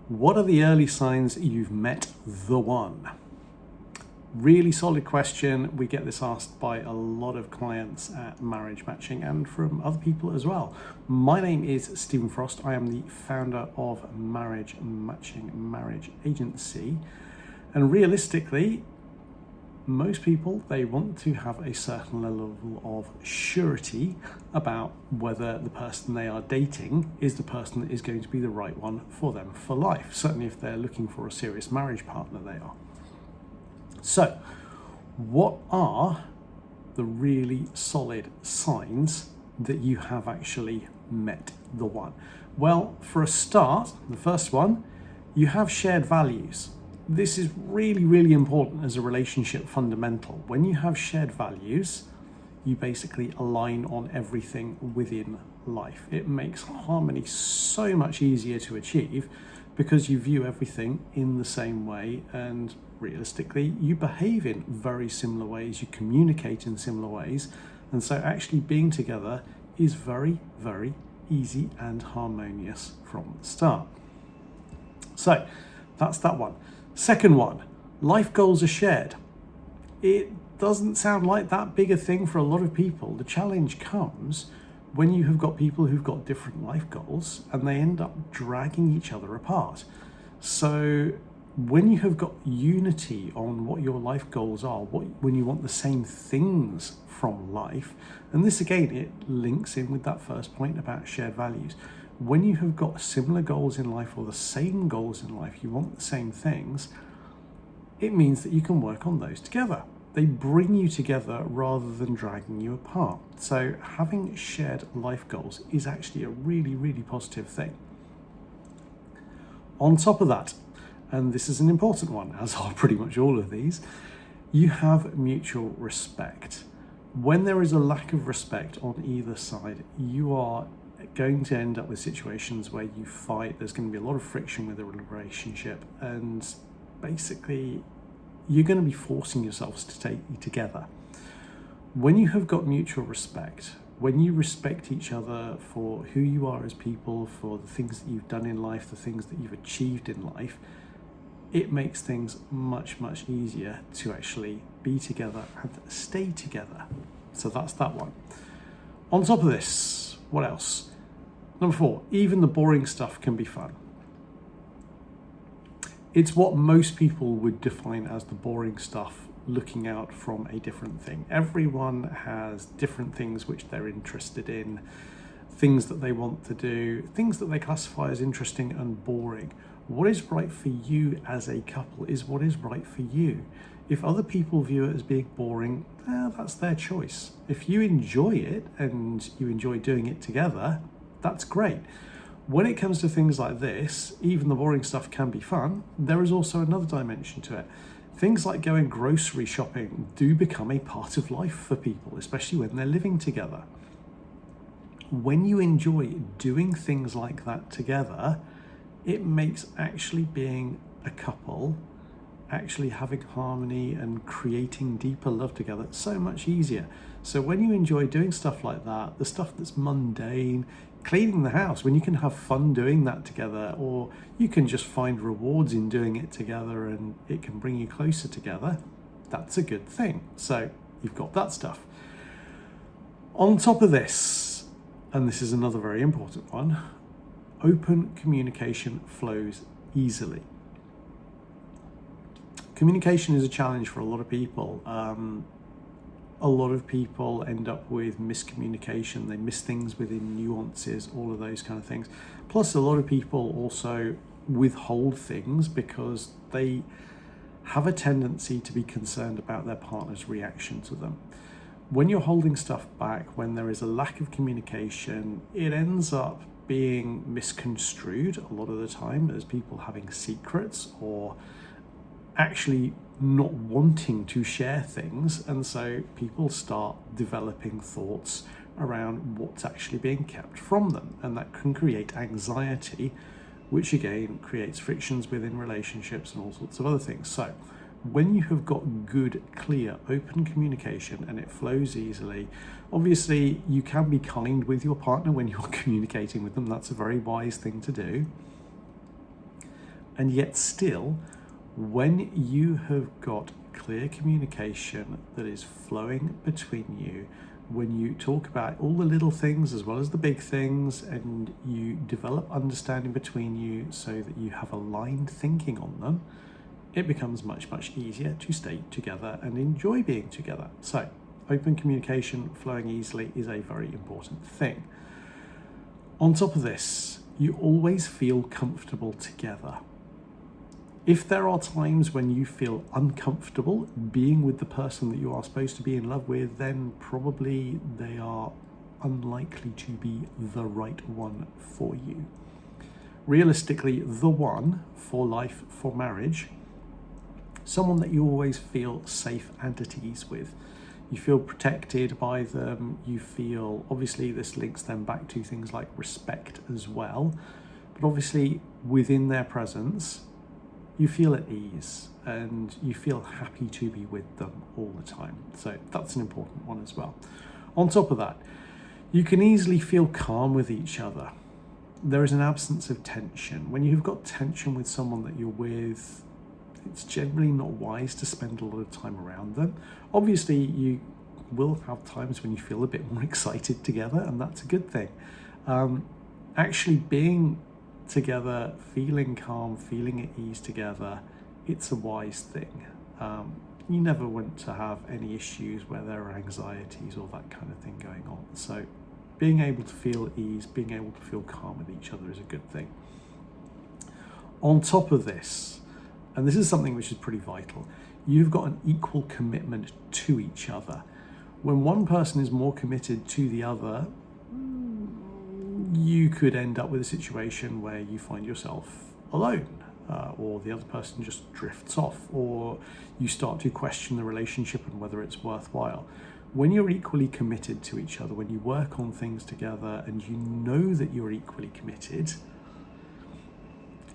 What are the early signs you've met the one? Really solid question. We get this asked by a lot of clients at Marriage Matching and from other people as well. My name is Stephen Frost. I am the founder of Marriage Matching Marriage Agency. And realistically, most people, they want to have a certain level of surety about whether the person they are dating is the person that is going to be the right one for them for life. Certainly if they're looking for a serious marriage partner, they are. So, what are the really solid signs that you have actually met the one? Well, for a start, the first one, you have shared values. This is really, really important as a relationship fundamental. When you have shared values, you basically align on everything within life. It makes harmony so much easier to achieve because you view everything in the same way, and realistically, you behave in very similar ways, you communicate in similar ways, and so actually being together is very, very easy and harmonious from the start. So that's that one. Second one, life goals are shared. It doesn't sound like that big a thing for a lot of people. The challenge comes when you have got people who've got different life goals and they end up dragging each other apart. So when you have got unity on what your life goals are, when you want the same things from life, and this again, it links in with that first point about shared values. When you have got similar goals in life or the same goals in life, you want the same things, it means that you can work on those together. They bring you together rather than dragging you apart. So having shared life goals is actually a really, really positive thing. On top of that, and this is an important one, as are pretty much all of these, you have mutual respect. When there is a lack of respect on either side, you are going to end up with situations where you fight. There's going to be a lot of friction with the relationship, and basically you're going to be forcing yourselves to take you together. When you have got mutual respect, when you respect each other for who you are as people, for the things that you've done in life, the things that you've achieved in life, it makes things much, much easier to actually be together and stay together. So that's that one. On top of this, what else? Number 4, even the boring stuff can be fun. It's what most people would define as the boring stuff, looking out from a different thing. Everyone has different things which they're interested in, things that they want to do, things that they classify as interesting and boring. What is right for you as a couple is what is right for you. If other people view it as being boring, that's their choice. If you enjoy it and you enjoy doing it together, that's great. When it comes to things like this, even the boring stuff can be fun. There is also another dimension to it. Things like going grocery shopping do become a part of life for people, especially when they're living together. When you enjoy doing things like that together, it makes actually being a couple, actually having harmony and creating deeper love together so much easier. So when you enjoy doing stuff like that, the stuff that's mundane, cleaning the house, when you can have fun doing that together, or you can just find rewards in doing it together and it can bring you closer together, that's a good thing. So you've got that stuff. On top of this, and this is another very important one, open communication flows easily. Communication is a challenge for a lot of people. A lot of people end up with miscommunication. They miss things within nuances, all of those kind of things. Plus, a lot of people also withhold things because they have a tendency to be concerned about their partner's reaction to them. When you're holding stuff back, when there is a lack of communication, it ends up being misconstrued a lot of the time as people having secrets or actually not wanting to share things, and so people start developing thoughts around what's actually being kept from them, and that can create anxiety, which again creates frictions within relationships and all sorts of other things. So when you have got good, clear, open communication and it flows easily, obviously you can be kind with your partner when you're communicating with them. That's a very wise thing to do. And yet still, when you have got clear communication that is flowing between you, when you talk about all the little things as well as the big things, and you develop understanding between you so that you have aligned thinking on them, it becomes much, much easier to stay together and enjoy being together. So open communication, flowing easily, is a very important thing. On top of this, you always feel comfortable together. If there are times when you feel uncomfortable being with the person that you are supposed to be in love with, then probably they are unlikely to be the right one for you. Realistically, the one for life, for marriage, someone that you always feel safe and at ease with. You feel protected by them. You feel, obviously this links them back to things like respect as well, but obviously within their presence, you feel at ease and you feel happy to be with them all the time. So that's an important one as well. On top of that, you can easily feel calm with each other. There is an absence of tension. When you've got tension with someone that you're with, it's generally not wise to spend a lot of time around them. Obviously, you will have times when you feel a bit more excited together, and that's a good thing. Actually being together, feeling calm, feeling at ease together, it's a wise thing. You never want to have any issues where there are anxieties or that kind of thing going on. So being able to feel at ease, being able to feel calm with each other is a good thing. On top of this, and this is something which is pretty vital, you've got an equal commitment to each other. When one person is more committed to the other, you could end up with a situation where you find yourself alone, or the other person just drifts off, or you start to question the relationship and whether it's worthwhile. When you're equally committed to each other, when you work on things together and you know that you're equally committed,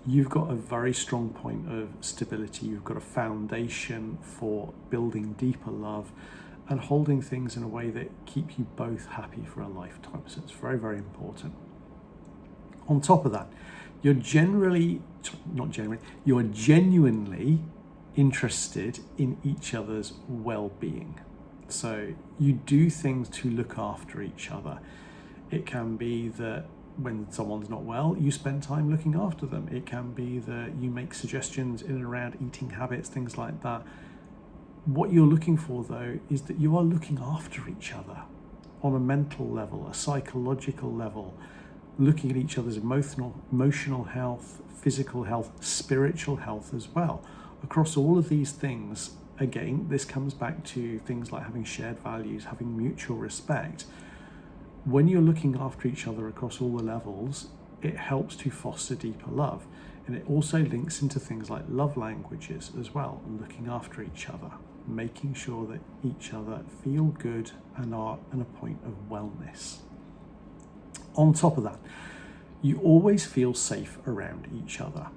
you've got a very strong point of stability. You've got a foundation for building deeper love and holding things in a way that keep you both happy for a lifetime. So it's very, very important. On top of that, you're genuinely interested in each other's well-being. So you do things to look after each other. It can be that when someone's not well, you spend time looking after them. It can be that you make suggestions in and around eating habits, things like that. What you're looking for, though, is that you are looking after each other on a mental level, a psychological level, looking at each other's emotional health, physical health, spiritual health as well. Across all of these things, again, this comes back to things like having shared values, having mutual respect. When you're looking after each other across all the levels, it helps to foster deeper love. And it also links into things like love languages as well, looking after each other, making sure that each other feel good and are at a point of wellness. On top of that, you always feel safe around each other.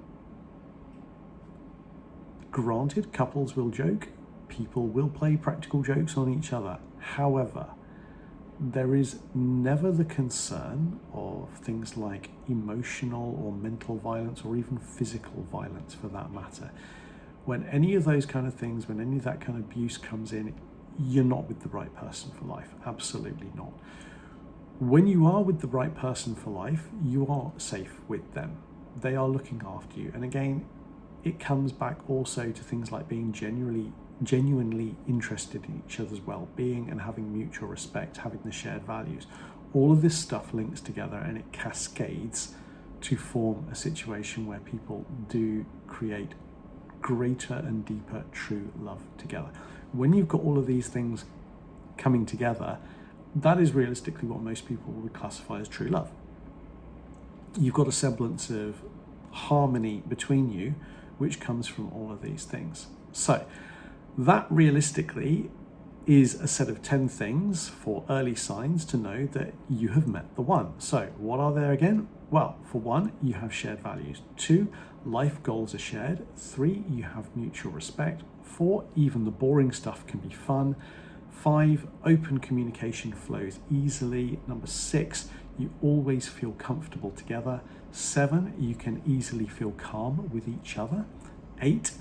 Granted, couples will joke, people will play practical jokes on each other. However, there is never the concern of things like emotional or mental violence or even physical violence for that matter. When any of those kind of things, when any of that kind of abuse comes in, you're not with the right person for life. Absolutely not. When you are with the right person for life, you are safe with them. They are looking after you. And again, it comes back also to things like being genuinely interested in each other's well-being and having mutual respect, having the shared values. All of this stuff links together and it cascades to form a situation where people do create greater and deeper true love together. When you've got all of these things coming together, that is realistically what most people would classify as true love. You've got a semblance of harmony between you, which comes from all of these things. So that realistically is a set of 10 things for early signs to know that you have met the one. So what are they again? Well, for one, you have shared values. 2, life goals are shared. 3, you have mutual respect. 4, even the boring stuff can be fun. 5, open communication flows easily. Number 6, you always feel comfortable together. 7, you can easily feel calm with each other. 8,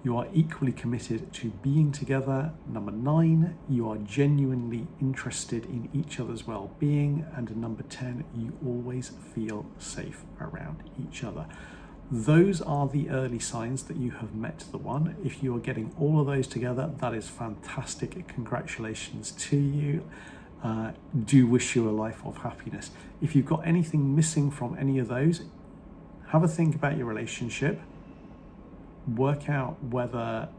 you are equally committed to being together. Number 9, you are genuinely interested in each other's well-being. And number 10, you always feel safe around each other. Those are the early signs that you have met the one. If you are getting all of those together, that is fantastic. Congratulations to you. Do wish you a life of happiness. If you've got anything missing from any of those, have a think about your relationship. Work out whether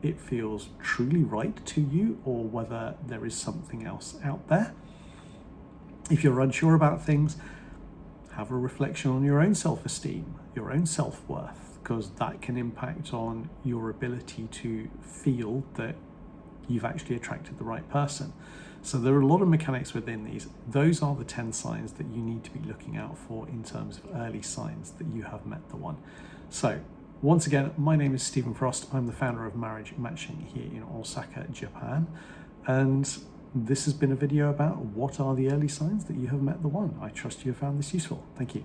it feels truly right to you or whether there is something else out there. If you're unsure about things, have a reflection on your own self-esteem, your own self-worth, because that can impact on your ability to feel that you've actually attracted the right person. So there are a lot of mechanics within these. Those are the 10 signs that you need to be looking out for in terms of early signs that you have met the one. So once again, my name is Stephen Frost. I'm the founder of Marriage Matching here in Osaka, Japan. And this has been a video about what are the early signs that you have met the one. I trust you have found this useful. Thank you.